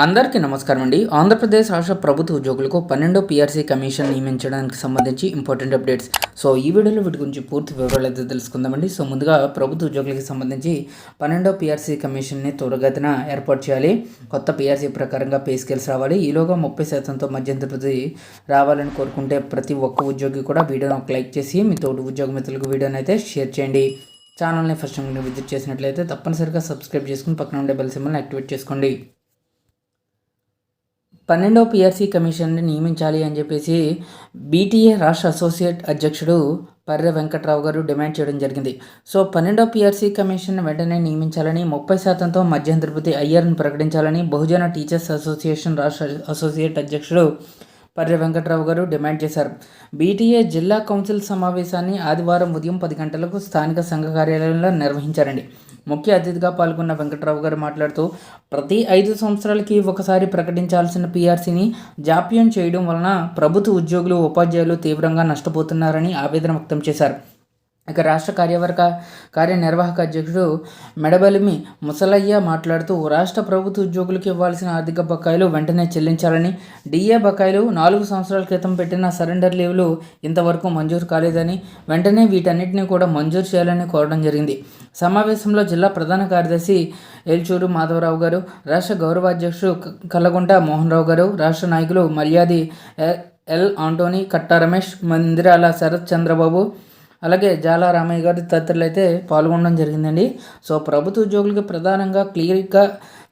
అందరికీ నమస్కారం అండి. ఆంధ్రప్రదేశ్ రాష్ట్ర ప్రభుత్వ ఉద్యోగులకు 12వ పీఆర్సీ కమిషన్ నియమించడానికి సంబంధించి ఇంపార్టెంట్ అప్డేట్స్. సో ఈ వీడియోలో వీటి గురించి పూర్తి వివరాలు అయితే తెలుసుకుందామండి. సో ముందుగా ప్రభుత్వ ఉద్యోగులకు సంబంధించి 12వ పీఆర్సీ కమిషన్ని త్వరగతిన ఏర్పాటు చేయాలి. కొత్త పీఆర్సీ ప్రకారంగా పే స్కేల్స్ రావాలి. ఈలోగా 30% మధ్యంతరగతి రావాలని కోరుకుంటే ప్రతి ఒక్క ఉద్యోగి కూడా వీడియోని ఒక లైక్ చేసి మీ తోటి ఉద్యోగ మిత్రులకు వీడియోని అయితే షేర్ చేయండి. ఛానల్ని ఫస్ట్ టైం విజిట్ చేసినట్లయితే తప్పనిసరిగా సబ్స్క్రైబ్ చేసుకుని పక్కన ఉండే బెల్ సింబల్ని యాక్టివేట్ చేసుకోండి. 12వ పీఆర్సీ కమిషన్ని నియమించాలి అని చెప్పేసి బీటీఏ రాష్ట్ర అసోసియేట్ అధ్యక్షుడు పర్రె వెంకట్రావు గారు డిమాండ్ చేయడం జరిగింది. సో 12వ పీఆర్సీ కమిషన్ వెంటనే నియమించాలని, 30%తో మధ్యంతరగతి అయ్యర్ని ప్రకటించాలని బహుజన టీచర్స్ అసోసియేషన్ రాష్ట్ర అసోసియేట్ అధ్యక్షుడు పర్రె వెంకట్రావు గారు డిమాండ్ చేశారు. బీటీఏ జిల్లా కౌన్సిల్ సమావేశాన్ని ఆదివారం ఉదయం 10 గంటలకు స్థానిక సంఘ కార్యాలయంలో నిర్వహించారండి. ముఖ్య అతిథిగా పాల్గొన్న వెంకట్రావు గారు మాట్లాడుతూ ప్రతి 5 సంవత్సరాలకి ఒకసారి ప్రకటించాల్సిన పీఆర్సీని జాప్యం చేయడం వలన ప్రభుత్వ ఉద్యోగులు, ఉపాధ్యాయులు తీవ్రంగా నష్టపోతున్నారని ఆవేదన వ్యక్తం చేశారు. ఇక రాష్ట్ర కార్యనిర్వాహక అధ్యక్షుడు మెడబలిమి ముసలయ్య మాట్లాడుతూ రాష్ట్ర ప్రభుత్వ ఉద్యోగులకు ఇవ్వాల్సిన ఆర్థిక బకాయిలు వెంటనే చెల్లించాలని, డిఏ బకాయిలు 4 సంవత్సరాల క్రితం పెట్టిన సరెండర్ లీవ్లు ఇంతవరకు మంజూరు కాలేదని, వెంటనే వీటన్నిటిని కూడా మంజూరు చేయాలని కోరడం జరిగింది. సమావేశంలో జిల్లా ప్రధాన కార్యదర్శి ఏల్చూరు మాధవరావు గారు, రాష్ట్ర గౌరవాధ్యక్షుడు కల్లగుంట మోహన్ రావు గారు, రాష్ట్ర నాయకులు మల్యాది ఎల్ ఆంటోనీ, కట్టా రమేష్, మందిరాల శరత్ చంద్రబాబు, అలాగే జాలా రామయ్య గారు తదితరులు అయితే పాల్గొనడం జరిగిందండి. సో ప్రభుత్వ ఉద్యోగులకి ప్రధానంగా క్లియర్గా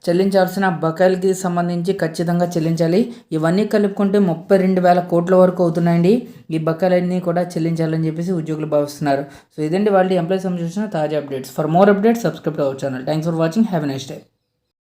చెల్లించాల్సిన బకాయిలకి సంబంధించి ఖచ్చితంగా చెల్లించాలి. ఇవన్నీ కలుపుకుంటే 32,000 కోట్ల వరకు అవుతున్నాయండి. ఈ బకాయిలన్నీ కూడా చెల్లించాలని చెప్పేసి ఉద్యోగులు భావిస్తున్నారు. సో ఇదండి వాళ్ళ ఎంప్లాయీస్ సంబంధించిన తాజా updates. For more updates subscribe to our channel. Thanks for watching. Have a nice day.